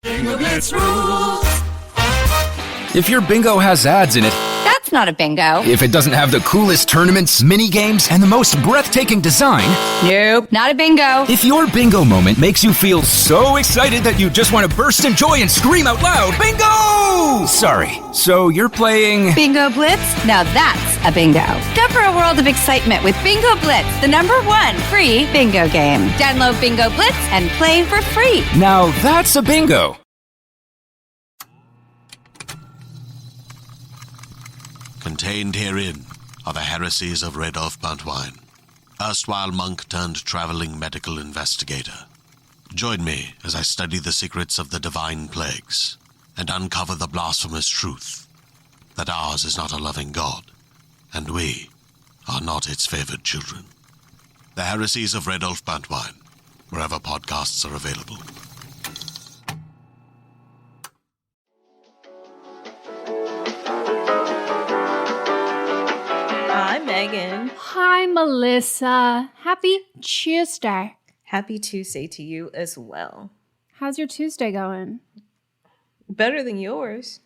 Bingo Blitz rules. If your bingo has ads in it, That's not a bingo. if it doesn't have the coolest tournaments, mini games, and the most breathtaking design, Nope, not a bingo. if your bingo moment makes you feel so excited that you just want to burst in joy and scream out loud, bingo! Sorry, so you're playing... Bingo Blitz? Now that's a bingo. Discover a world of excitement with Bingo Blitz, the #1 free bingo game. Download Bingo Blitz and play for free. Now that's a bingo. Contained herein are the heresies of Radolf Buntwine, erstwhile monk turned traveling medical investigator. Join me as I study the secrets of the divine plagues and uncover the blasphemous truth that ours is not a loving God, and we are not its favored children. The heresies of Radolf Buntwine, wherever podcasts are available. Hi, Megan. Hi, Melissa. Happy Tuesday. Happy Tuesday to you as well. How's your Tuesday going? Better than yours.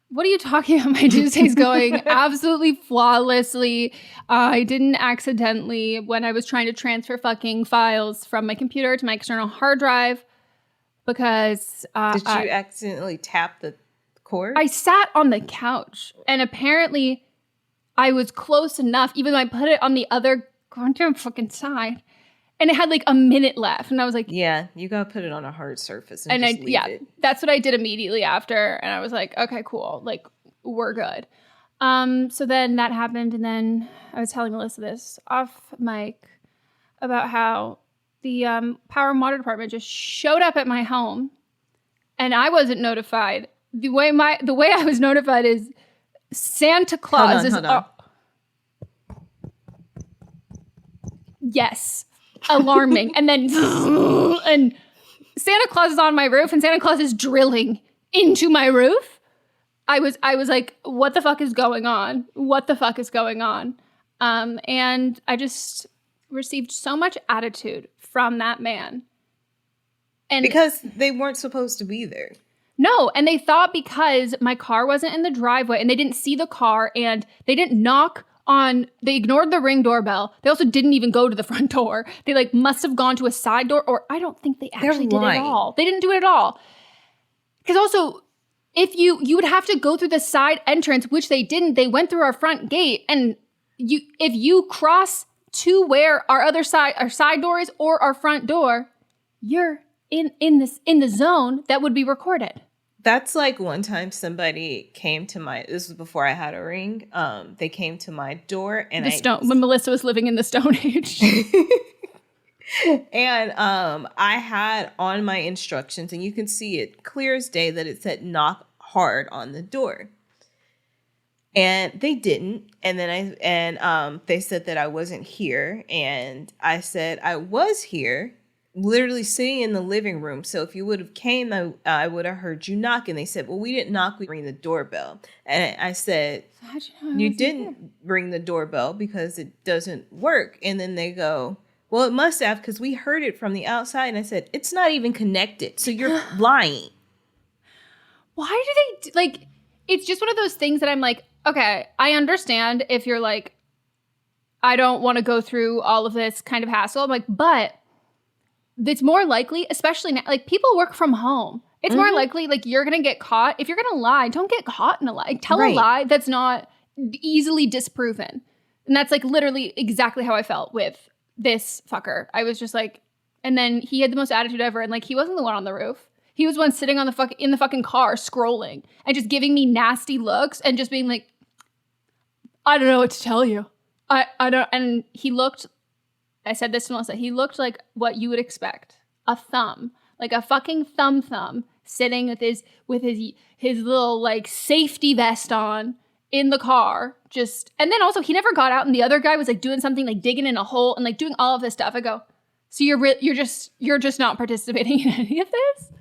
What are you talking about? My Tuesday's going absolutely flawlessly. I didn't accidentally, when I was trying to transfer fucking files from my computer to my external hard drive, because... Did you accidentally tap the cord? I sat on the couch, and apparently I was close enough, even though I put it on the other goddamn fucking side, and it had like a minute left, and I was like... Yeah, you gotta put it on a hard surface and just leave it. That's what I did immediately after, and I was like, okay, cool, like, we're good. So then that happened, and then I was telling Melissa this off mic about how the power and water department just showed up at my home, and I wasn't notified. The way I was notified is Santa Claus Hold on. Yes. Alarming. And then and Santa Claus is on my roof, and Santa Claus is drilling into my roof. I was like, what the fuck is going on? What the fuck is going on? And I just received so much attitude from that man. And because they weren't supposed to be there. No, and they thought because my car wasn't in the driveway and they didn't see the car and they didn't knock on, they ignored the Ring doorbell. They also didn't even go to the front door. They like must have gone to a side door, or I don't think they actually did it at all. They didn't do it at all. Because also, if you would have to go through the side entrance, which they didn't. They went through our front gate, and if you cross to where our side door is or our front door, you're in the zone that would be recorded. That's like one time somebody came to this was before I had a Ring. They came to my door and when Melissa was living in the Stone Age. And I had on my instructions, and you can see it clear as day that it said knock hard on the door. And they didn't. And then they said that I wasn't here, and I said I was here. Literally sitting in the living room. So if you would have came, I would have heard you knock. And they said, well, we didn't knock, we ring the doorbell. And I said, you didn't ring the doorbell because it doesn't work. And then they go, well, it must have, because we heard it from the outside. And I said, it's not even connected. So you're lying. Why do they, it's just one of those things that I'm like, okay, I understand if you're like, I don't want to go through all of this kind of hassle. I'm like, but it's more likely, especially now, like people work from home. It's more likely like you're going to get caught. If you're going to lie, don't get caught in a lie. Tell a lie that's not easily disproven. And that's like literally exactly how I felt with this fucker. I was just like, and then he had the most attitude ever. And like, he wasn't the one on the roof. He was one sitting on in the fucking car scrolling and just giving me nasty looks and just being like, I don't know what to tell you. I don't. And he looked, I said this to Melissa, he looked like what you would expect. A thumb. Like a fucking thumb sitting with his little like safety vest on in the car. And then also he never got out, and the other guy was like doing something like digging in a hole and like doing all of this stuff. I go, so you're just not participating in any of this?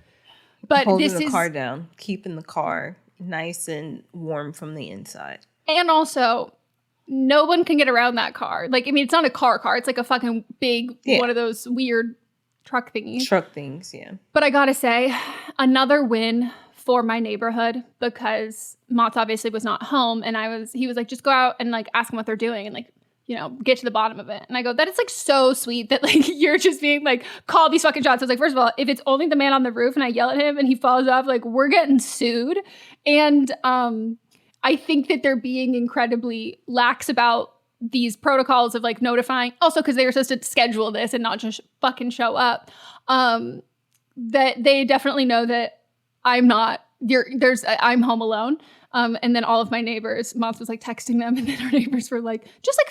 But holding the car down, keeping the car nice and warm from the inside. And also, no one can get around that car. Like, I mean, it's not a car. It's like a fucking big, one of those weird truck thingies. Truck things, yeah. But I gotta say, another win for my neighborhood, because Mott's obviously was not home, and he was like, just go out and like ask them what they're doing and like, you know, get to the bottom of it. And I go, that is like so sweet that like you're just being like, call these fucking shots. I was like, first of all, if it's only the man on the roof and I yell at him and he falls off, like we're getting sued. And I think that they're being incredibly lax about these protocols of like notifying, also because they were supposed to schedule this and not just fucking show up. That they definitely know that I'm home alone. And then all of my neighbors, Moms was like texting them, and then our neighbors were like, just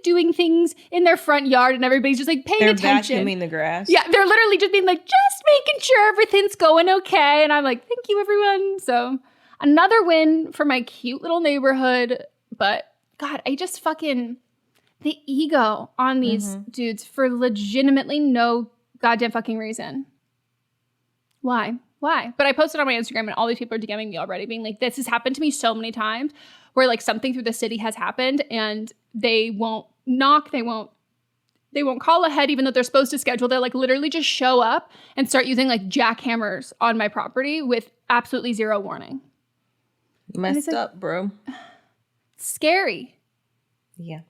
doing things in their front yard, and everybody's just like paying attention. They're vacuuming the grass. Yeah, they're literally just being like, just making sure everything's going okay. And I'm like, thank you, everyone. So another win for my cute little neighborhood. But God, I just fucking, the ego on these dudes for legitimately no goddamn fucking reason. Why? But I posted on my Instagram, and all these people are DMing me already being like, this has happened to me so many times where like something through the city has happened and they won't knock, they won't call ahead even though they're supposed to schedule. They'll like literally just show up and start using like jackhammers on my property with absolutely zero warning. Messed up, bro. Scary. Yeah.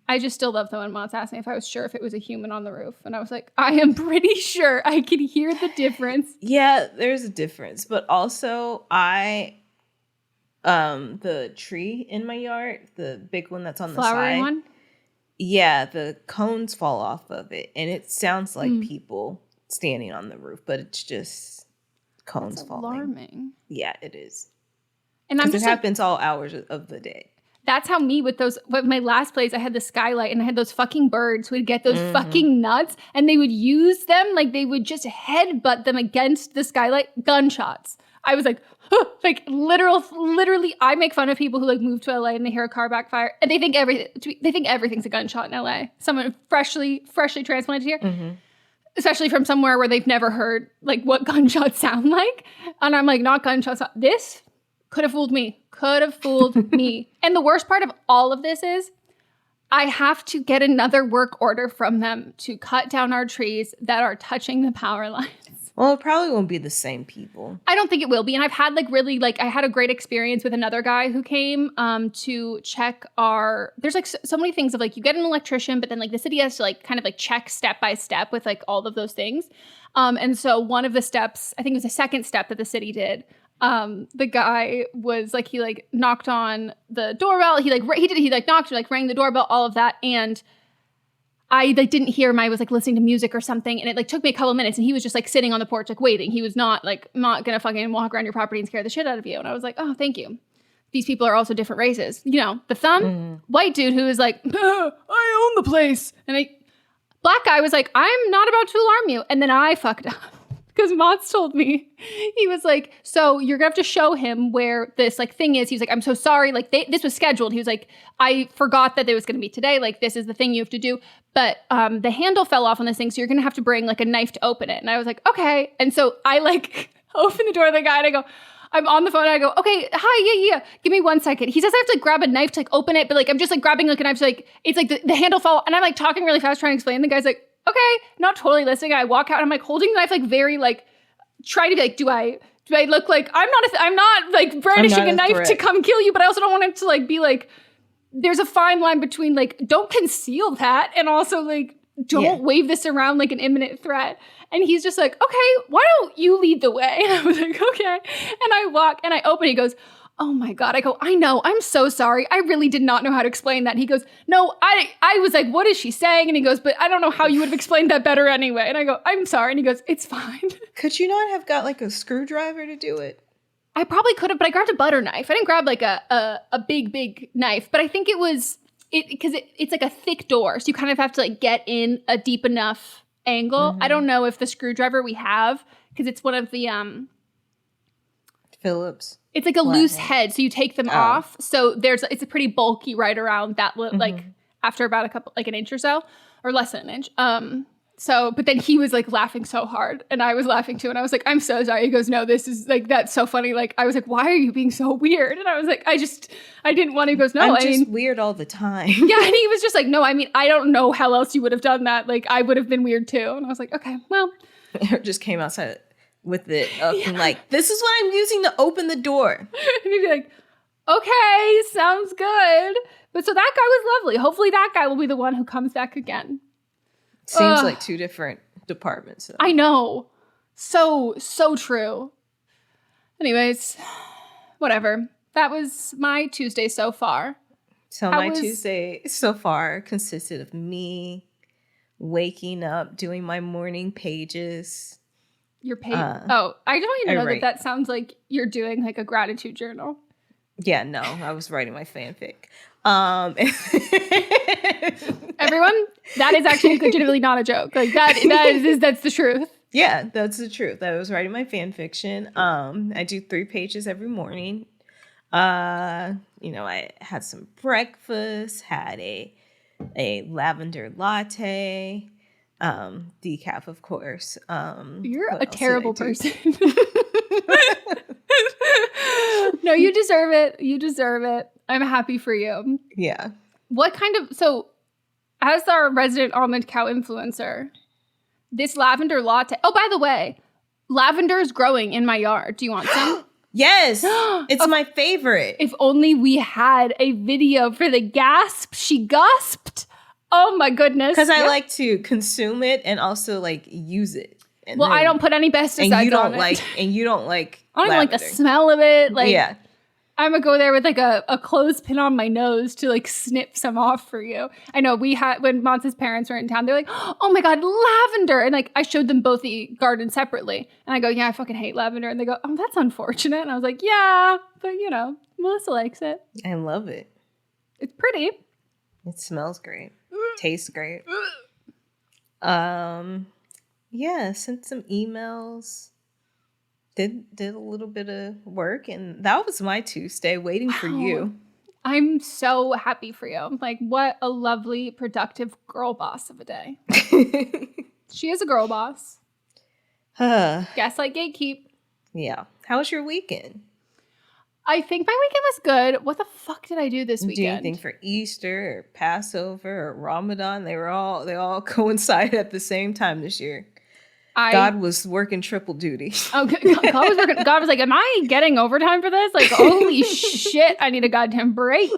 I just still love though when Mott's asked me if I was sure if it was a human on the roof. And I was like, I am pretty sure. I can hear the difference. Yeah, there's a difference. But also the tree in my yard, the big one that's on the side. One? Yeah, the cones fall off of it. And it sounds like people standing on the roof, but it's just cones that's falling. Alarming. Yeah, it is. And it happens all hours of the day. That's how with my last place, I had the skylight and I had those fucking birds who would get those fucking nuts and they would use them, like they would just headbutt them against the skylight, gunshots. I was like, huh, like literally, I make fun of people who like move to LA and they hear a car backfire and they think everything's a gunshot in LA. Someone freshly transplanted here, especially from somewhere where they've never heard like what gunshots sound like. And I'm like, not gunshots. This could have fooled me. And the worst part of all of this is I have to get another work order from them to cut down our trees that are touching the power lines. Well, it probably won't be the same people. I don't think it will be. And I've had I had a great experience with another guy who came to check there's like so many things of like you get an electrician, but then like the city has to like kind of like check step by step with like all of those things. And so one of the steps, I think it was the second step that the city did, the guy was like, he like knocked on the doorbell. He knocked, like rang the doorbell, all of that. And I like didn't hear him. I was like listening to music or something. And it like took me a couple minutes and he was just like sitting on the porch, like waiting. He was not gonna fucking walk around your property and scare the shit out of you. And I was like, oh, thank you. These people are also different races. You know, the thumb, white dude who was like, I own the place. And black guy was like, I'm not about to alarm you. And then I fucked up. Because Mott's told me, he was like, so you're going to have to show him where this like thing is. He was like, I'm so sorry. Like this was scheduled. He was like, I forgot that it was going to be today. Like this is the thing you have to do. But the handle fell off on this thing. So you're going to have to bring like a knife to open it. And I was like, okay. And so I like open the door of the guy and I go, I'm on the phone and I go, okay, hi, yeah. Give me 1 second. He says I have to like grab a knife to like open it. But like, I'm just like grabbing like a knife to like, it's like the handle fell. And I'm like talking really fast trying to explain. The guy's like, okay, not totally listening. I walk out and I'm like holding the knife, like very like, try to be like, do I look like I'm not like brandishing a knife to come kill you, but I also don't want it to like be like, there's a fine line between like, don't conceal that and also like, don't wave this around like an imminent threat. And he's just like, okay, why don't you lead the way? And I was like, okay. And I walk and I open, he goes, oh my God. I go, I know, I'm so sorry. I really did not know how to explain that. And he goes, no, I was like, what is she saying? And he goes, but I don't know how you would have explained that better anyway. And I go, I'm sorry. And he goes, it's fine. Could you not have got like a screwdriver to do it? I probably could have, but I grabbed a butter knife. I didn't grab like a big knife, but I think it was, because it's like a thick door. So you kind of have to like get in a deep enough angle. I don't know if the screwdriver we have, because it's one of the, Phillips. It's like a loose head, so you take them off. So it's a pretty bulky right around that, like after about an inch or so, or less than an inch. So, but then he was like laughing so hard and I was laughing too. And I was like, I'm so sorry. He goes, no, this is like, that's so funny. Like, I was like, why are you being so weird? And I was like, I didn't want to. He goes, no, I'm just weird all the time. Yeah. And he was just like, no, I mean, I don't know how else you would have done that. Like, I would have been weird too. And I was like, okay, well. Just came outside with it up and like, this is what I'm using to open the door. And he'd be like, okay, sounds good. But so that guy was lovely. Hopefully that guy will be the one who comes back again. Seems like two different departments. Though. I know. So true. Anyways, whatever. That was my Tuesday so far. So my Tuesday so far consisted of me waking up, doing my morning pages. Your page. I just want you to know that sounds like you're doing like a gratitude journal. Yeah, no, I was writing my fanfic. Everyone, that is actually legitimately not a joke. Like that's the truth. Yeah, that's the truth. I was writing my fan fiction. I do 3 pages every morning. I had some breakfast, had a lavender latte, decaf, of course. You're a terrible person. No, you deserve it. You deserve it. I'm happy for you. Yeah. So as our resident almond cow influencer, this lavender latte. Oh, by the way, lavender is growing in my yard. Do you want some? Yes. It's my favorite. If only we had a video for the gasp. She gasped. Oh my goodness. Because I like to consume it and also like use it. And I don't put any pesticides on it. And you don't like I don't even like the smell of it. Like, yeah. I'm gonna go there with like a clothespin on my nose to like snip some off for you. I know we had, when Monsa's parents were in town, they're like, oh my God, lavender. And like, I showed them both the garden separately. And I go, yeah, I fucking hate lavender. And they go, oh, that's unfortunate. And I was like, yeah, but Melissa likes it. I love it. It's pretty. It smells great. Tastes great. Sent some emails. Did a little bit of work, and that was my Tuesday, waiting for you. I'm so happy for you. Like, what a lovely, productive girl boss of a day. She is a girl boss. Gaslight gatekeep. Yeah. How was your weekend? I think my weekend was good. What the fuck did I do this weekend? Do anything for Easter or Passover or Ramadan? They all coincide at the same time this year. God was working triple duty. Oh, God was working. God was like, am I getting overtime for this? Like, holy shit, I need a goddamn break.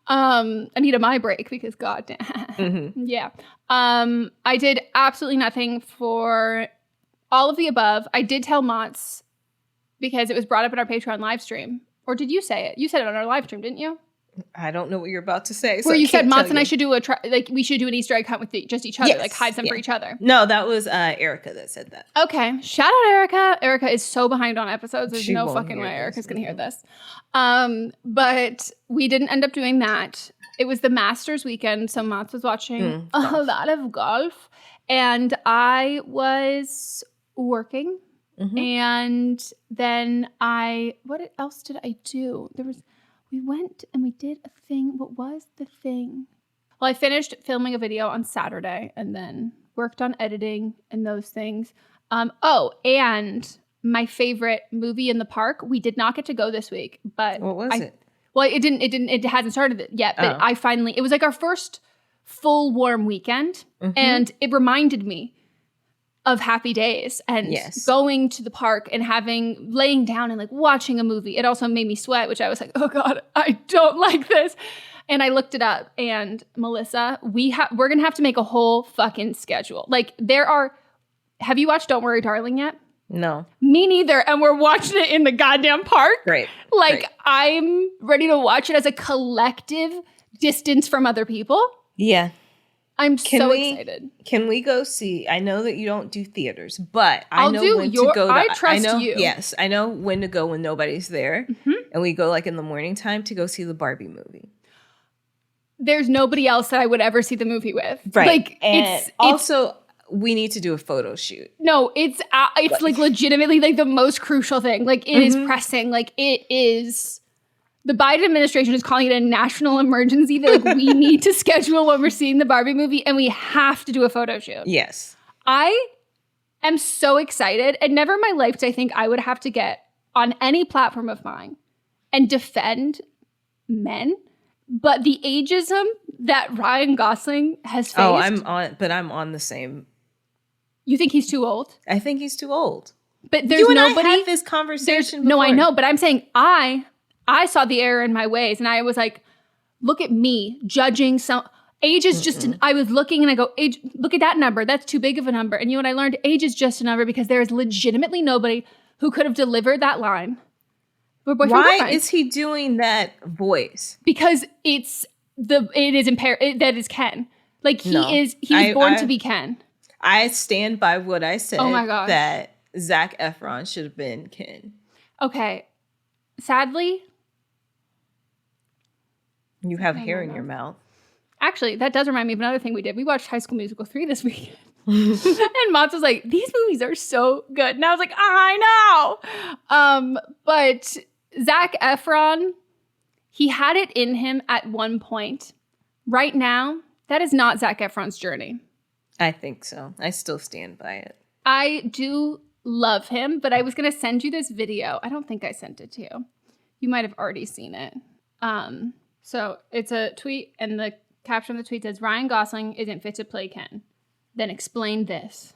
I need a my break because goddamn. Mm-hmm. Yeah. I did absolutely nothing for all of the above. I did tell Mott's because it was brought up in our Patreon live stream. Or did you say it? You said it on our live stream, didn't you? I don't know what you're about to say. Where you said Mott's and I should do we should do an Easter egg hunt with just each other, yes, like hide them for each other. No, that was Erica that said that. Okay, shout out Erica. Erica is so behind on episodes. There's no fucking way Erica's gonna hear this. But we didn't end up doing that. It was the Masters weekend, so Mott's was watching a lot of golf, and I was working. Mm-hmm. And then what else did I do? We went and we did a thing. What was the thing? Well, I finished filming a video on Saturday and then worked on editing and those things. And my favorite movie in the park. We did not get to go this week, but what was it? Well, it hasn't started yet, but it was like our first full warm weekend. Mm-hmm. And it reminded me of Happy Days and going to the park and laying down and like watching a movie. It also made me sweat, which I was like, oh God, I don't like this. And I looked it up, and Melissa, we're going to have to make a whole fucking schedule. Like have you watched Don't Worry Darling yet? No. Me neither. And we're watching it in the goddamn park. Great. Like I'm ready to watch it as a collective distance from other people. Yeah. I'm so excited. Can we go see? I know that you don't do theaters, but I know when to go. I trust you. Yes, I know when to go when nobody's there, and we go like in the morning time to go see the Barbie movie. There's nobody else that I would ever see the movie with, right? Like, and also we need to do a photo shoot. No, it's like legitimately like the most crucial thing. Like it is pressing. Like it is. The Biden administration is calling it a national emergency that like we need to schedule when we're seeing the Barbie movie, and we have to do a photo shoot. Yes. I am so excited, and never in my life do I think I would have to get on any platform of mine and defend men. But the ageism that Ryan Gosling has faced. Oh, I'm on the same. You think he's too old? I think he's too old. But there's you and nobody. I had this conversation. No, before. I know, but I'm saying I saw the error in my ways, and I was like, look at me judging some. Age is just I was looking and I go, age, look at that number. That's too big of a number. And you know what I learned? Age is just a number because there is legitimately nobody who could have delivered that line. Why is he doing that voice? Because it is impaired. That is Ken. Like he was born to be Ken. I stand by what I said. Oh my gosh. That Zac Efron should have been Ken. Okay. Sadly, you have hair in your mouth. Actually, that does remind me of another thing we did. We watched High School Musical 3 this weekend. And Mats was like, these movies are so good. And I was like, I know. But Zac Efron, he had it in him at one point. Right now, that is not Zac Efron's journey. I think so. I still stand by it. I do love him, but I was going to send you this video. I don't think I sent it to you. You might have already seen it. So it's a tweet, and the caption of the tweet says, Ryan Gosling isn't fit to play Ken. Then explain this.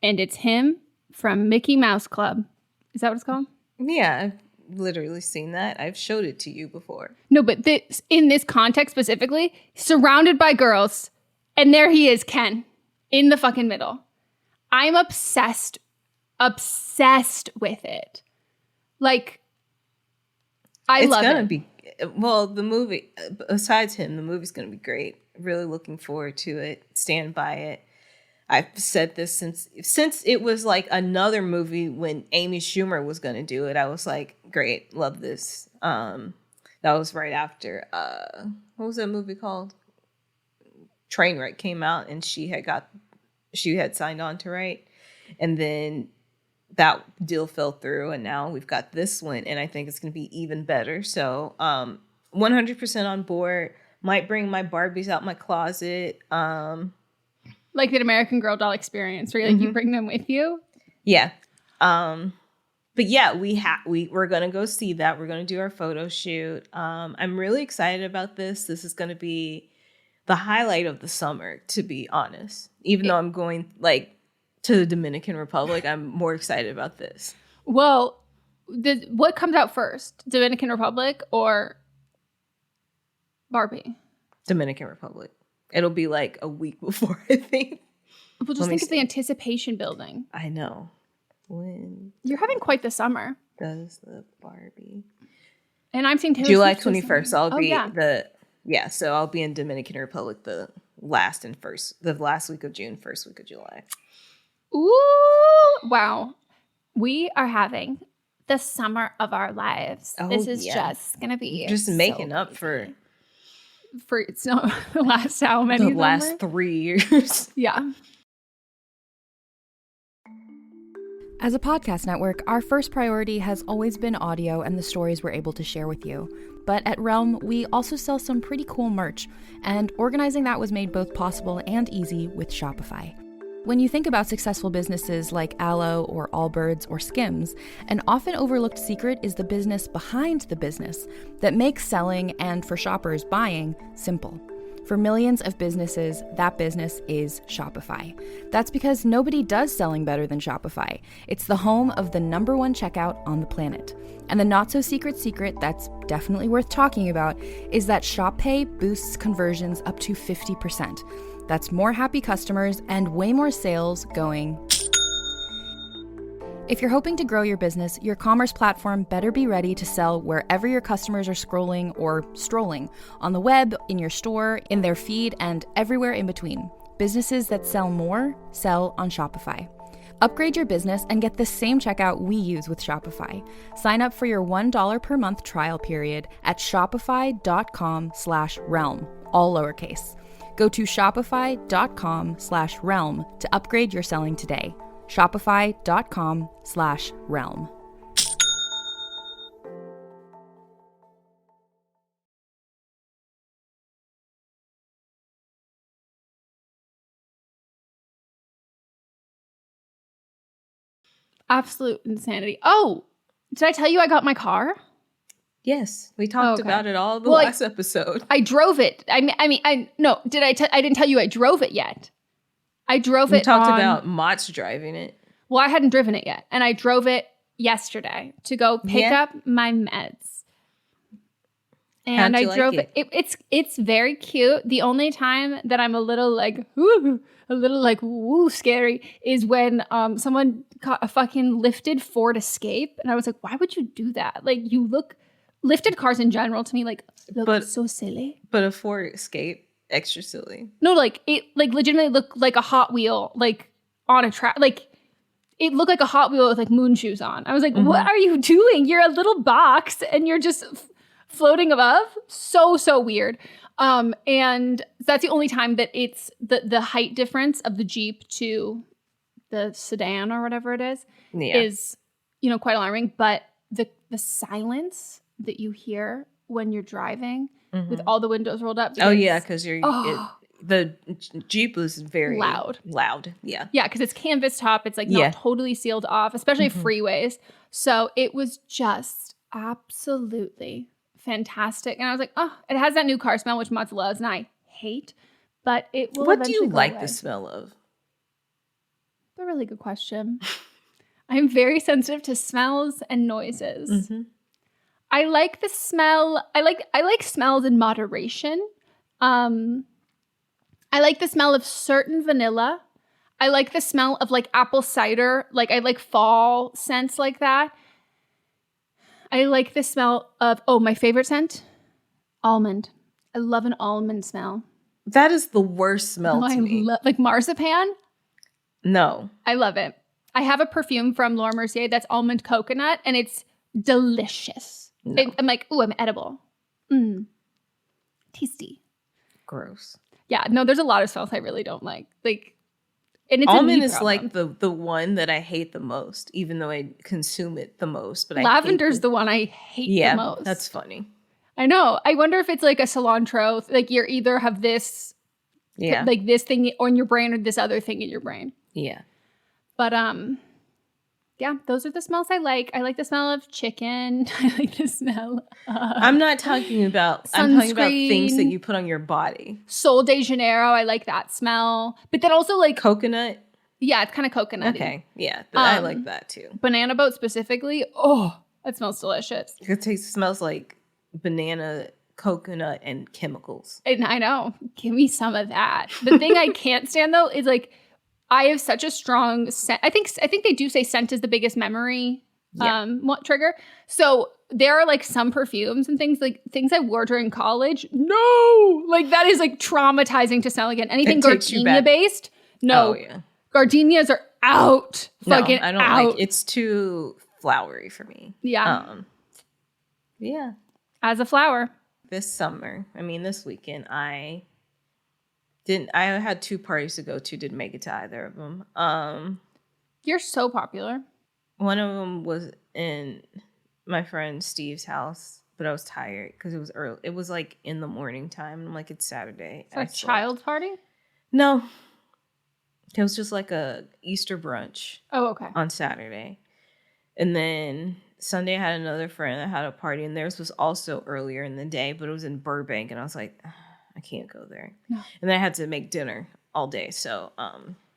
And it's him from Mickey Mouse Club. Is that what it's called? Yeah, I've literally seen that. I've showed it to you before. No, but in this context specifically, surrounded by girls, and there he is, Ken, in the fucking middle. I'm obsessed with it. Like, I love it. It's gonna be, well, the movie, besides him, the movie's gonna be great. Really looking forward to it. Stand by it. I've said this since it was like another movie when Amy Schumer was gonna do it. I was like, great, love this. That was right after what was that movie called? Trainwreck came out, and she had signed on to write, and then that deal fell through, and now we've got this one, and I think it's going to be even better. So 100% on board. Might bring my Barbies out my closet. Like the American Girl doll experience, where you bring them with you. Yeah. But yeah, we're going to go see that. We're going to do our photo shoot. I'm really excited about this. This is going to be the highlight of the summer, to be honest. Even though I'm going to the Dominican Republic, I'm more excited about this. Well, what comes out first? Dominican Republic or Barbie? Dominican Republic. It'll be like a week before, I think. Well, just think of the anticipation building. I know. When you're having quite the summer. Does the Barbie? And I'm seeing July 21st. So I'll be in Dominican Republic the last week of June, first week of July. Ooh, wow. We are having the summer of our lives. Oh, this is just going to be just making up for it's not the last how many? The last 3 years. Yeah. As a podcast network, our first priority has always been audio and the stories we're able to share with you. But at Realm, we also sell some pretty cool merch, and organizing that was made both possible and easy with Shopify. When you think about successful businesses like Aloe or Allbirds or Skims, an often overlooked secret is the business behind the business that makes selling and, for shoppers, buying simple. For millions of businesses, that business is Shopify. That's because nobody does selling better than Shopify. It's the home of the #1 checkout on the planet. And the not-so-secret secret that's definitely worth talking about is that Shop Pay boosts conversions up to 50%. That's more happy customers and way more sales going. If you're hoping to grow your business, your commerce platform better be ready to sell wherever your customers are scrolling or strolling, on the web, in your store, in their feed, and everywhere in between. Businesses that sell more sell on Shopify. Upgrade your business and get the same checkout we use with Shopify. Sign up for your $1 per month trial period at shopify.com/realm, all lowercase. Go to shopify.com/realm to upgrade your selling today. Shopify.com/realm. Absolute insanity. Oh, did I tell you I got my car? Yes, we talked about it all the Well, last episode. I drove it. I didn't tell you I drove it yet. I drove it. We talked about Mott's driving it. Well, I hadn't driven it yet, and I drove it yesterday to go pick up my meds. And I drove it. It's very cute. The only time that I'm a little like woo scary is when someone caught a fucking lifted Ford Escape, and I was like, why would you do that? Like, you look lifted cars in general to me look so silly. But a Ford Escape, extra silly. No, like it legitimately looked like a Hot Wheel like on a track. Like it looked like a Hot Wheel with like moon shoes on. I was like, what are you doing? You're a little box and you're just floating above. So weird. And that's the only time that it's the height difference of the Jeep to the sedan or whatever it is quite alarming. But the silence that you hear when you're driving with all the windows rolled up. Because the Jeep was very loud. Yeah, because it's canvas top. It's like not totally sealed off, especially freeways. So it was just absolutely fantastic. And I was like, oh, it has that new car smell, which Mats loves and I hate, but it will What do you like away. the smell of? That's a really good question. I'm very sensitive to smells and noises. I like the smell. I like smells in moderation. I like the smell of certain vanilla. I like the smell of like apple cider. Like I like fall scents like that. I like the smell of, my favorite scent, almond. I love an almond smell. That is the worst smell to me. Like marzipan? No. I love it. I have a perfume from Laura Mercier that's almond coconut, and it's delicious. No. I'm like, ooh, I'm edible. Tasty. Gross. Yeah, no, there's a lot of smells I really don't like. Like, and it's almond is like the one that I hate the most, even though I consume it the most. But lavender's the one I hate the most. Yeah, that's funny. I know. I wonder if it's like a cilantro. Like you either have this, like this thing on your brain or this other thing in your brain. Yeah. But yeah, those are the smells I like. I like the smell of chicken. I like the smell. I'm not talking about. Sunscreen. I'm talking about things that you put on your body. Sol de Janeiro. I like that smell. But then also like coconut. Yeah, it's kind of coconut. Okay, yeah, I like that too. Banana boat specifically. Oh, that smells delicious. It smells like banana, coconut, and chemicals. And I know. Give me some of that. The thing I can't stand though is like, I have such a strong scent. I think they do say scent is the biggest memory trigger. So there are like some perfumes and things I wore during college. No, like that is like traumatizing to smell again. Anything gardenia based. No, gardenias are out. Fucking I don't out. like. It's too flowery for me. Yeah. Yeah. As a flower. This weekend, I had 2 parties to go to. Didn't make it to either of them. You're so popular. One of them was in my friend Steve's house, but I was tired because it was early. It was like in the morning time. And I'm like, it's Saturday. It's a child party? No. It was just like a Easter brunch. Oh, okay. On Saturday. And then Sunday I had another friend that had a party, and theirs was also earlier in the day, but it was in Burbank, and I was like, I can't go there. No. And then I had to make dinner all day. So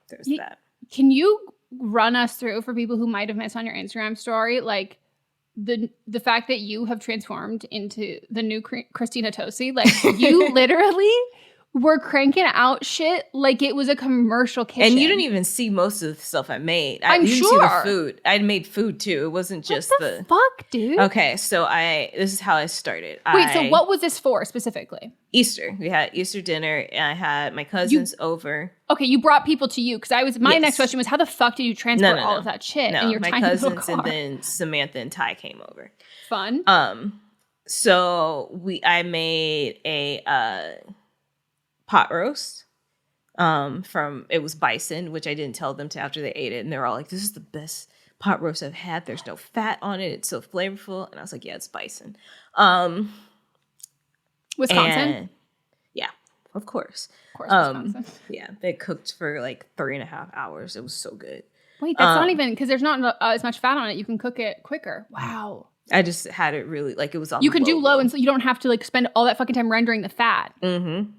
there's that. Can you run us through, for people who might have missed on your Instagram story, like the fact that you have transformed into the new Christina Tosi? Like you literally were cranking out shit like it was a commercial kitchen. And you didn't even see most of the stuff I made. I'm sure. See the food. I made food too. It wasn't just the fuck, dude. Okay, so this is how I started. Wait, so what was this for specifically? Easter. We had Easter dinner, and I had my cousins over. Okay, you brought people to you because my next question was, how the fuck did you transport all of that shit? No, in your my tiny cousins little car? And then Samantha and Ty came over. Fun. So I made a pot roast it was bison, which I didn't tell them to after they ate it, and they were all like, this is the best pot roast I've had. There's no fat on it, it's so flavorful. And I was like, yeah, it's bison. Wisconsin? Yeah, of course. Wisconsin. Yeah, they cooked for like 3.5 hours. It was so good. Wait, that's not even, because there's not as much fat on it. You can cook it quicker. Wow. I just had it really, like, it was on You can do low, and so you don't have to, like, spend all that fucking time rendering the fat. Mm-hmm.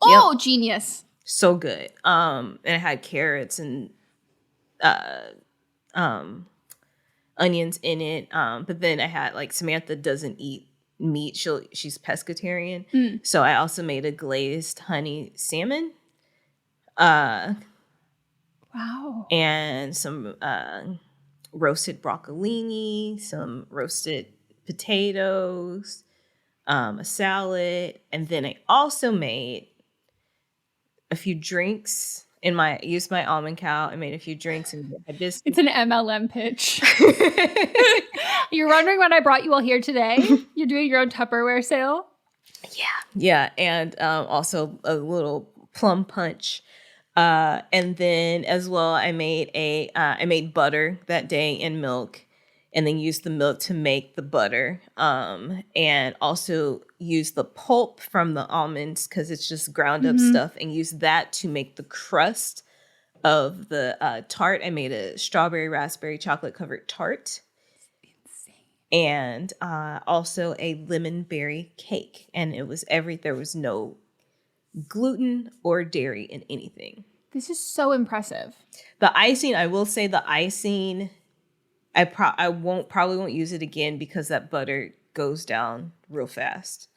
Oh, Yep. genius. So good. And it had carrots and onions in it. But then I had, like, Samantha doesn't eat meat. She's pescatarian. So I also made a glazed honey salmon. Wow. And some roasted broccolini, some roasted potatoes, a salad. And then I also made a few drinks used my almond cow. I made a few drinks and hibiscus. It's an MLM pitch. You're wondering what I brought you all here today? You're doing your own Tupperware sale? Yeah. And also a little plum punch. And then as well, I made butter that day and milk, and then used the milk to make the butter. And also used the pulp from the almonds, because it's just ground up stuff, and used that to make the crust of the tart. I made a strawberry raspberry chocolate covered tart. And also a lemon berry cake. And there was no gluten or dairy in anything. This is so impressive. The icing, I will say I probably won't use it again, because that butter goes down real fast.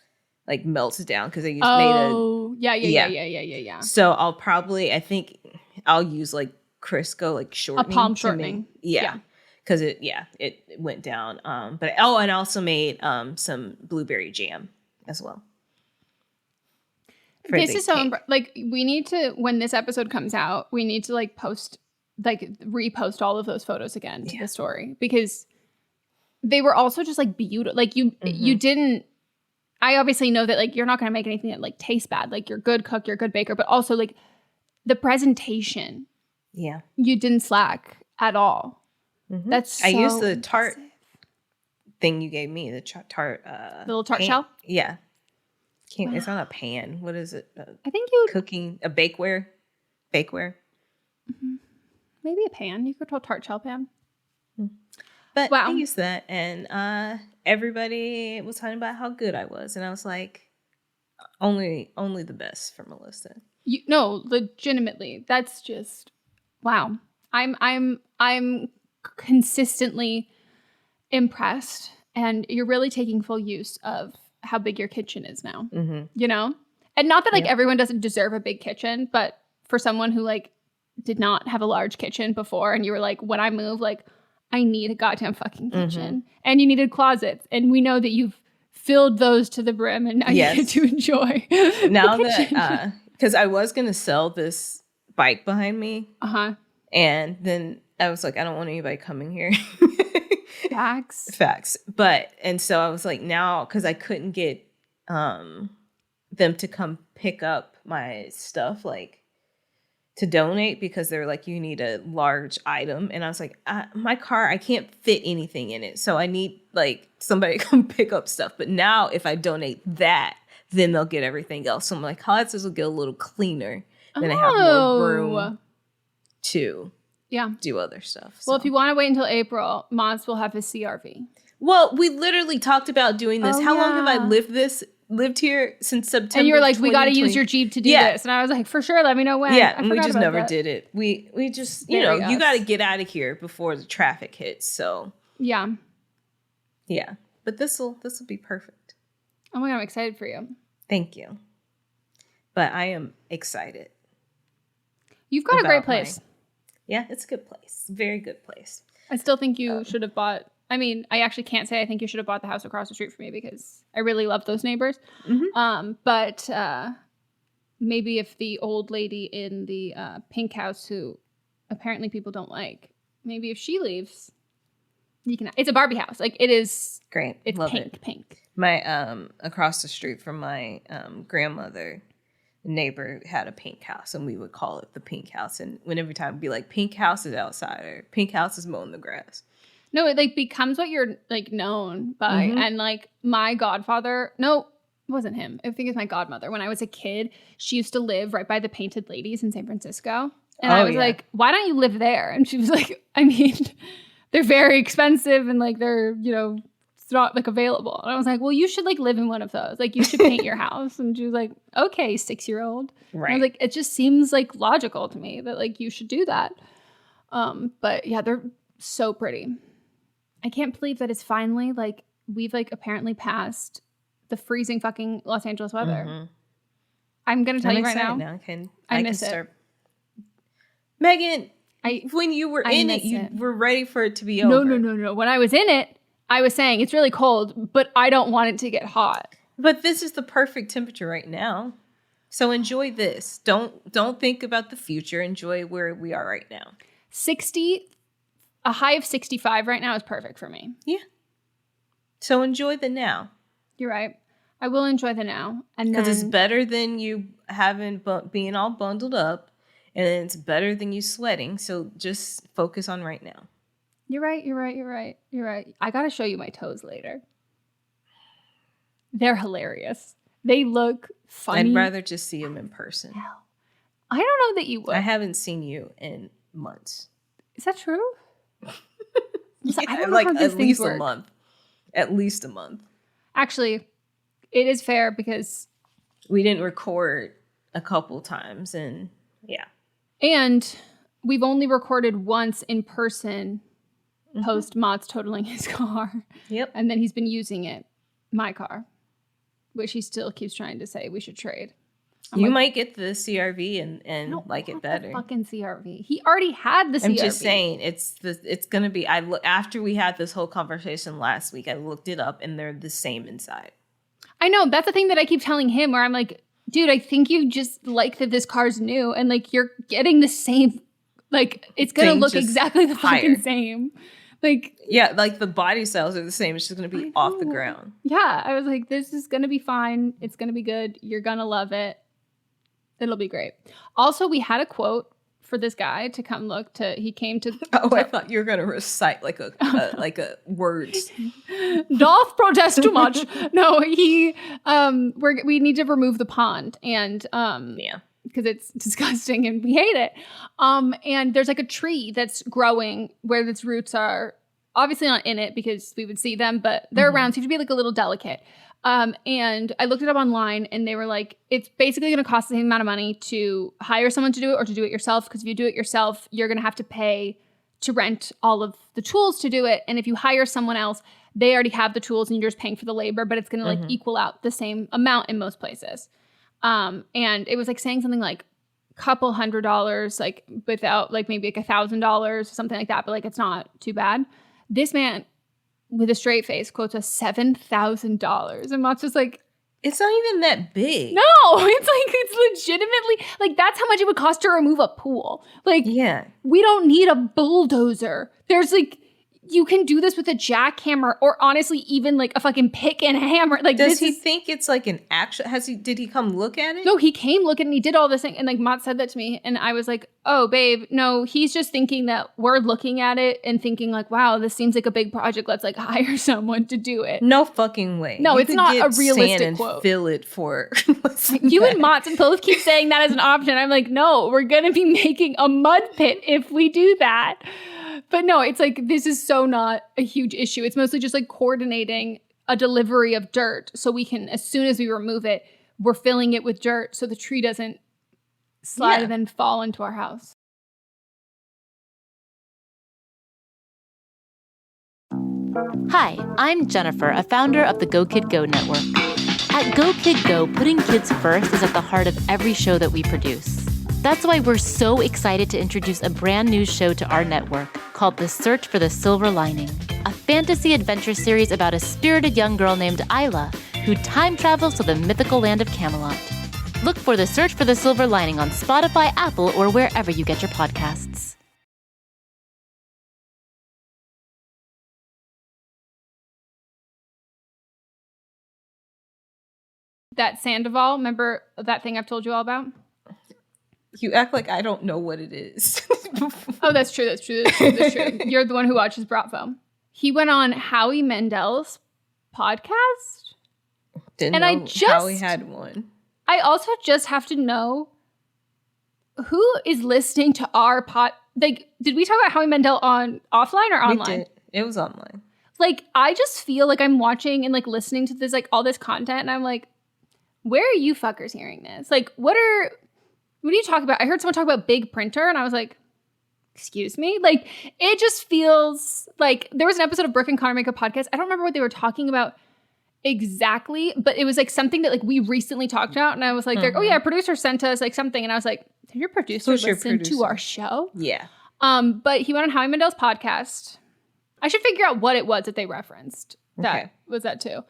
Like, melts down, because made a... Yeah. So I think I'll use, like, Crisco, like, shortening. A palm shortening. Yeah. Because it went down. And I also made some blueberry jam as well. This is so like, we need to, when this episode comes out, we need to, like, repost all of those photos again to the story, because they were also just, like, beautiful. Like, you didn't, I obviously know that, like, you're not going to make anything that, like, tastes bad. Like, you're a good cook, you're a good baker, but also, like, the presentation. Yeah. You didn't slack at all. Mm-hmm. That's so I used the tart thing you gave me, the tart. The little tart shell? Yeah. It's not a pan. What is it? I think you cooking a bakeware. Mm-hmm. Maybe a pan. You could call tart shell pan. But I used that, and everybody was talking about how good I was, and I was like, only the best for Melissa. No, legitimately, that's just wow. I'm consistently impressed, and you're really taking full use of how big your kitchen is now. Mm-hmm. You know, and not that, like, everyone doesn't deserve a big kitchen, but for someone who, like, did not have a large kitchen before, and you were like, when I move, like, I need a goddamn fucking kitchen, and you needed closets, and we know that you've filled those to the brim, and now you get to enjoy now that because I was gonna sell this bike behind me, and then I was like, I don't want anybody coming here. Facts. But, and so I was like, now, because I couldn't get them to come pick up my stuff, like, to donate, because they were like, you need a large item. And I was like, my car, I can't fit anything in it. So I need, like, somebody to come pick up stuff. But now if I donate that, then they'll get everything else. So I'm like, this will get a little cleaner. Then I have more room to do other stuff. So. Well, if you want to wait until April, Moz will have his CRV. Well, we literally talked about doing this. How long have I lived here? Since September. And you were like, we got to use your Jeep to do this. And I was like, for sure, let me know when. Yeah, and we just never did it. We just, you got to get out of here before the traffic hits. So yeah. But this will be perfect. Oh my God, I'm excited for you. Thank you. But I am excited. You've got a great place. Yeah, it's a good place. Very good place. I still think you should have bought. I mean, I actually can't say I think you should have bought the house across the street from me, because I really love those neighbors. Mm-hmm. But maybe if the old lady in the pink house, who apparently people don't like, maybe if she leaves, you can. It's a Barbie house. Like, it is great. It's love pink. My across the street from my grandmother, neighbor had a pink house, and we would call it the pink house. And every time we'd be like, pink house is outside, or pink house is mowing the grass. No, it, like, becomes what you're, like, known by. Mm-hmm. And, like, my godfather, no, it wasn't him. I think it's my godmother. When I was a kid, she used to live right by the Painted Ladies in San Francisco. And I was like, why don't you live there? And she was like, I mean, they're very expensive and like they're, you know, it's not like available. And I was like, well, you should like live in one of those. Like you should paint your house. And she was like, okay, 6-year-old. Right. And I was like, it just seems like logical to me that like you should do that. But yeah, they're so pretty. I can't believe that it's finally like we've like apparently passed the freezing fucking Los Angeles weather. Mm-hmm. I'm gonna tell you right now. I miss it. Megan, when you were in it, you were ready for it to be over. No. When I was in it, I was saying it's really cold, but I don't want it to get hot. But this is the perfect temperature right now. So enjoy this. Don't think about the future. Enjoy where we are right now. A high of 65 right now is perfect for me. Yeah. So enjoy the now. You're right. I will enjoy the now. Because it's better than you being all bundled up. And it's better than you sweating. So just focus on right now. You're right. I got to show you my toes later. They're hilarious. They look funny. I'd rather just see them in person. Hell. I don't know that you would. I haven't seen you in months. Is that true? Yeah, I don't know like at least a month. At least a month. Actually, it is fair because we didn't record a couple times and yeah. And we've only recorded once in person post Mott's totaling his car. Yep. And then he's been using it, my car, which he still keeps trying to say we should trade. You might get the CRV and like it better. The fucking CRV. He already had the CRV. I'm just saying it's gonna be. After we had this whole conversation last week, I looked it up and they're the same inside. I know that's the thing that I keep telling him. Where I'm like, dude, I think you just like that this car's new and like you're getting the same. Like it's gonna look exactly the fucking same. Like yeah, like the body styles are the same. It's just gonna be off the ground. Yeah, I was like, this is gonna be fine. It's gonna be good. You're gonna love it. It'll be great. Also, we had a quote for this guy to come look to. He came to. Oh, I thought you were gonna recite like a words. Doth protest too much. No, he. We need to remove the pond and yeah, because it's disgusting and we hate it. And there's like a tree that's growing where its roots are obviously not in it because we would see them, but they're around. So you have to be like a little delicate. And I looked it up online and they were like, it's basically going to cost the same amount of money to hire someone to do it or to do it yourself. Because if you do it yourself, you're going to have to pay to rent all of the tools to do it. And if you hire someone else, they already have the tools and you're just paying for the labor, but it's going to like equal out the same amount in most places. And it was like saying something like couple $100, like without like maybe like $1,000 or something like that. But like, it's not too bad. This man with a straight face quotes us $7,000. And Mott's just like, it's not even that big. No, it's legitimately like that's how much it would cost to remove a pool. Like, yeah, we don't need a bulldozer. There's like, you can do this with a jackhammer or honestly even like a fucking pick and hammer. Like, does he think it's like an actual? Did he come look at it? No, he came look at it and he did all this thing. And like Mott said that to me, and I was like, oh, babe, no, he's just thinking that we're looking at it and thinking like, wow, this seems like a big project. Let's like hire someone to do it. No fucking way. No, it's not a realistic quote. Fill it for you and Mott both keep saying that as an option. I'm like, no, we're gonna be making a mud pit if we do that. But no, it's like, this is so not a huge issue. It's mostly just like coordinating a delivery of dirt so we can, as soon as we remove it, we're filling it with dirt so the tree doesn't slide and then fall into our house. Hi, I'm Jennifer, a founder of the Go Kid Go network. At Go Kid Go, putting kids first is at the heart of every show that we produce. That's why we're so excited to introduce a brand new show to our network called The Search for the Silver Lining, a fantasy adventure series about a spirited young girl named Isla who time travels to the mythical land of Camelot. Look for The Search for the Silver Lining on Spotify, Apple, or wherever you get your podcasts. That Sandoval, remember that thing I've told you all about? You act like I don't know what it is. Oh, that's true. You're the one who watches Bravo. He went on Howie Mandel's podcast. Didn't know Howie had one. I also just have to know who is listening to our like, did we talk about Howie Mandel on offline or online? We did. It was online. Like, I just feel like I'm watching and like listening to this, like all this content, and I'm like, where are you fuckers hearing this? Like, what are you talking about? I heard someone talk about big printer, and I was like, excuse me? Like, it just feels like there was an episode of Brooke and Connor Make a Podcast. I don't remember what they were talking about exactly, but it was like something that like we recently talked about, and I was like, oh yeah, our producer sent us like something, and I was like, did your producer listen to our show? Yeah. But he went on Howie Mandel's podcast. I should figure out what it was that they referenced. That was that too.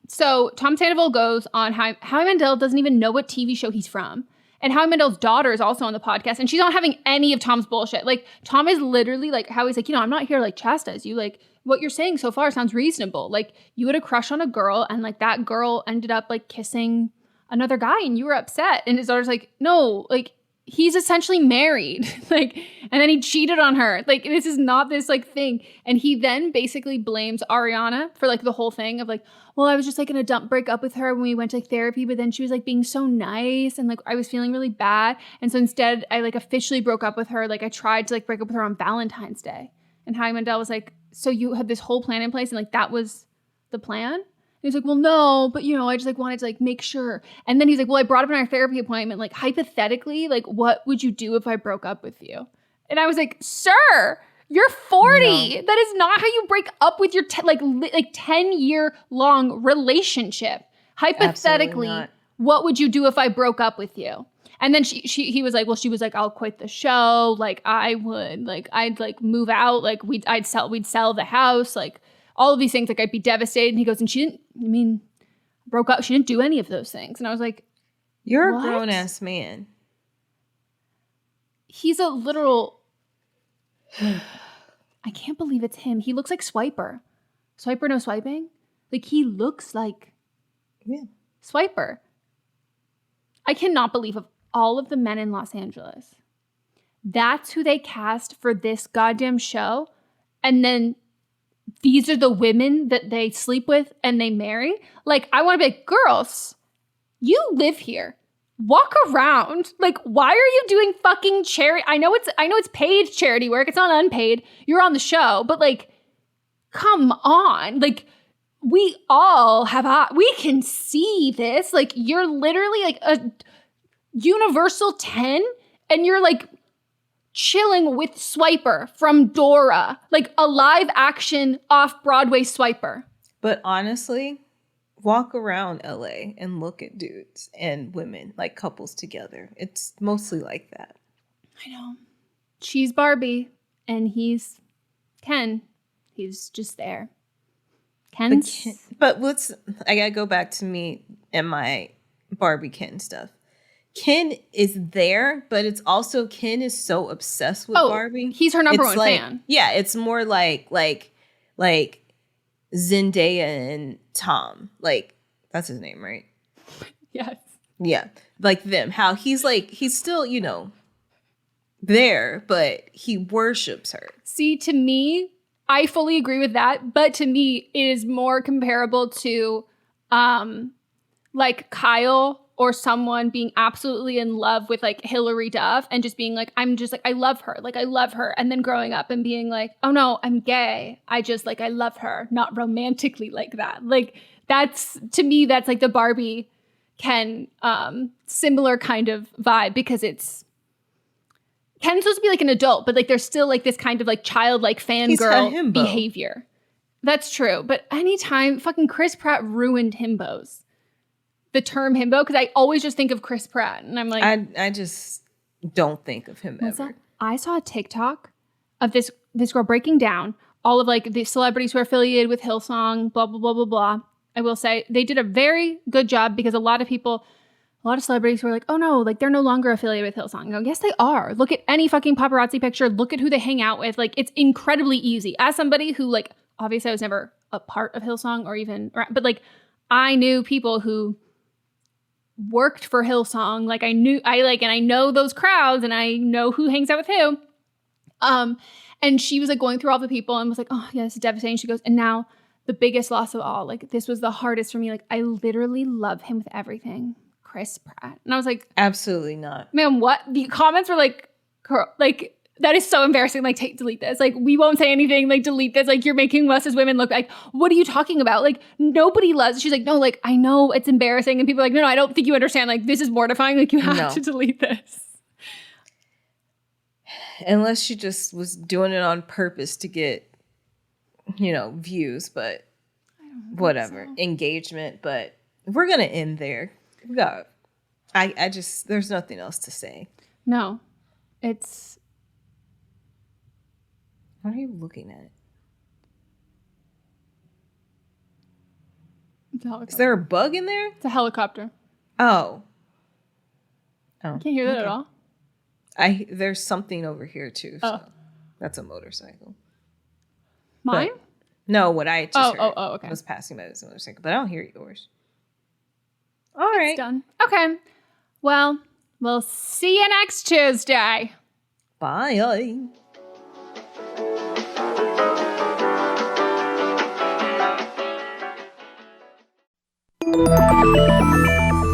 So Tom Sandoval goes on Howie Mandel doesn't even know what TV show he's from. And Howie Mandel's daughter is also on the podcast, and she's not having any of Tom's bullshit. Like, Tom is literally like, Howie's like, I'm not here to like chastise you. Like, what you're saying so far sounds reasonable. Like, you had a crush on a girl, and like that girl ended up like kissing another guy, and you were upset. And his daughter's like, no, like, he's essentially married. Like, and then he cheated on her. Like, this is not this like thing. And he then basically blames Ariana for like the whole thing of like, well, I was just like in a break up with her when we went to like, therapy, but then she was like being so nice, and like I was feeling really bad. And so instead I like officially broke up with her. Like, I tried to like break up with her on Valentine's Day. And Howie Mandel was like, so you had this whole plan in place, and like that was the plan? He's like, well, no, but I just like wanted to like make sure. And then he's like, well, I brought up in our therapy appointment, like hypothetically, like what would you do if I broke up with you? And I was like, sir, you're 40. No. That is not how you break up with your 10-year long relationship. Hypothetically, what would you do if I broke up with you? And then he was like, well, she was like, I'll quit the show. Like, I would, like, I'd like move out. Like, we'd sell the house. Like, all of these things, like I'd be devastated. And he goes, and broke up. She didn't do any of those things. And I was like, you're a grown ass man. He's a literal, I can't believe it's him. He looks like Swiper. Swiper, no swiping. Like, he looks like Swiper. I cannot believe of all of the men in Los Angeles, that's who they cast for this goddamn show. And then these are the women that they sleep with and they marry. Like, I want to be like, girls, you live here. Walk around. Like, why are you doing fucking charity? I know it's paid charity work. It's not unpaid. You're on the show, but like, come on. Like, we all have, we can see this. Like, you're literally like a Universal 10, and you're like chilling with Swiper from Dora, like a live action off-Broadway Swiper. But honestly, walk around LA and look at dudes and women, like couples together. It's mostly like that. I know. She's Barbie and he's Ken. He's just there. But I gotta go back to me and my Barbie Ken stuff. Ken is there, but it's also Ken is so obsessed with Barbie. He's her number one fan. Yeah, it's more like Zendaya and Tom. Like, that's his name, right? Yes. Yeah. Like them. How he's still, there, but he worships her. See, to me, I fully agree with that, but to me, it is more comparable to like Kyle or someone being absolutely in love with like Hillary Duff and just being like, I'm just like, I love her. Like, I love her. And then growing up and being like, oh no, I'm gay. I just like, I love her. Not romantically like that. Like, that's, to me, that's like the Barbie Ken similar kind of vibe, because it's, Ken's supposed to be like an adult, but like there's still like this kind of like childlike fangirl behavior. That's true. But anytime fucking Chris Pratt ruined himbos. The term himbo, because I always just think of Chris Pratt, and I'm like, I just don't think of him ever. I saw a TikTok of this girl breaking down all of like the celebrities who are affiliated with Hillsong, blah blah blah blah blah. I will say they did a very good job, because a lot of celebrities who are like, oh no, like they're no longer affiliated with Hillsong. I go, yes, they are. Look at any fucking paparazzi picture. Look at who they hang out with. Like, it's incredibly easy. As somebody who, like, obviously I was never a part of Hillsong but like I knew people who worked for Hillsong. Like, I know those crowds, and I know who hangs out with who. And she was like going through all the people and was like, oh yeah, this is devastating. She goes, and now the biggest loss of all, like, this was the hardest for me. Like, I literally love him with everything. Chris Pratt. And I was like, absolutely not. Man, what? The comments were like, that is so embarrassing. Like, delete this. Like, we won't say anything. Like, delete this. Like, you're making us as women look like, what are you talking about? Like, nobody loves. She's like, no, like, I know it's embarrassing. And people are like, no, I don't think you understand. Like, this is mortifying. Like, you have to delete this. Unless she just was doing it on purpose to get, views, but whatever. Engagement. But we're going to end there. There's nothing else to say. No, it's. What are you looking at? It's a helicopter. Is there a bug in there? It's a helicopter. Oh. Can't hear that at all? There's something over here too. So that's a motorcycle. Mine? But, no, what I just heard okay. was passing by this motorcycle, but I don't hear yours. All right. It's done. Okay. Well, we'll see you next Tuesday. Bye.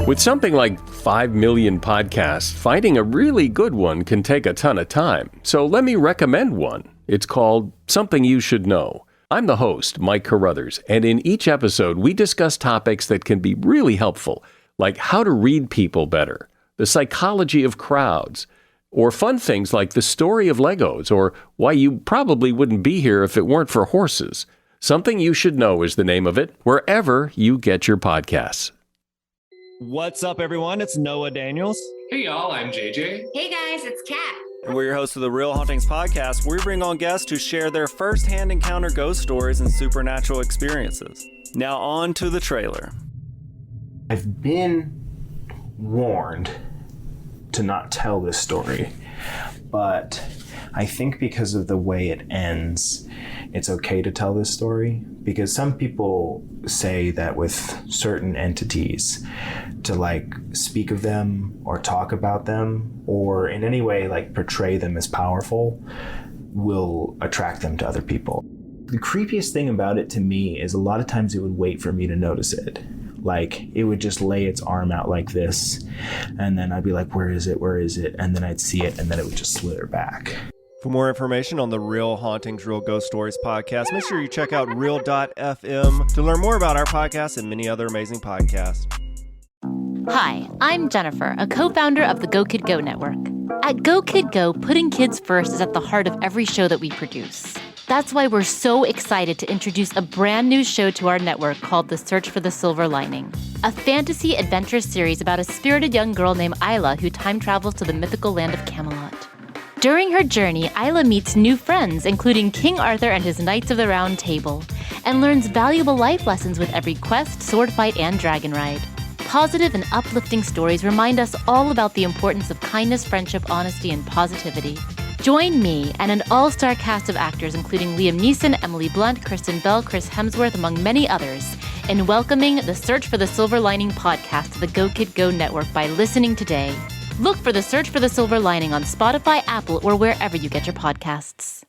With something like 5 million podcasts, finding a really good one can take a ton of time. So let me recommend one. It's called Something You Should Know. I'm the host, Mike Carruthers, and in each episode, we discuss topics that can be really helpful, like how to read people better, the psychology of crowds, or fun things like the story of Legos, or why you probably wouldn't be here if it weren't for horses. Something You Should Know is the name of it, wherever you get your podcasts. What's up, everyone? It's Noah Daniels. Hey, y'all. I'm JJ. Hey, guys. It's Kat. And we're your hosts of the Real Hauntings podcast, where we bring on guests to share their first-hand encounter ghost stories and supernatural experiences. Now on to the trailer. I've been warned to not tell this story, but I think because of the way it ends, it's okay to tell this story, because some people say that with certain entities, to speak of them or talk about them or in any way portray them as powerful will attract them to other people. The creepiest thing about it to me is a lot of times it would wait for me to notice it. It would just lay its arm out like this, and then I'd be like, where is it? Where is it? And then I'd see it, and then it would just slither back. For more information on the Real Hauntings, Real Ghost Stories podcast, make sure you check out real.fm to learn more about our podcast and many other amazing podcasts. Hi, I'm Jennifer, a co-founder of the Go Kid Go network. At Go Kid Go, putting kids first is at the heart of every show that we produce. That's why we're so excited to introduce a brand new show to our network called The Search for the Silver Lining, a fantasy adventure series about a spirited young girl named Isla who time travels to the mythical land of Camelot. During her journey, Isla meets new friends, including King Arthur and his Knights of the Round Table, and learns valuable life lessons with every quest, sword fight, and dragon ride. Positive and uplifting stories remind us all about the importance of kindness, friendship, honesty, and positivity. Join me and an all-star cast of actors including Liam Neeson, Emily Blunt, Kristen Bell, Chris Hemsworth, among many others, in welcoming the Search for the Silver Lining podcast to the Go Kid Go network by listening today. Look for the Search for the Silver Lining on Spotify, Apple, or wherever you get your podcasts.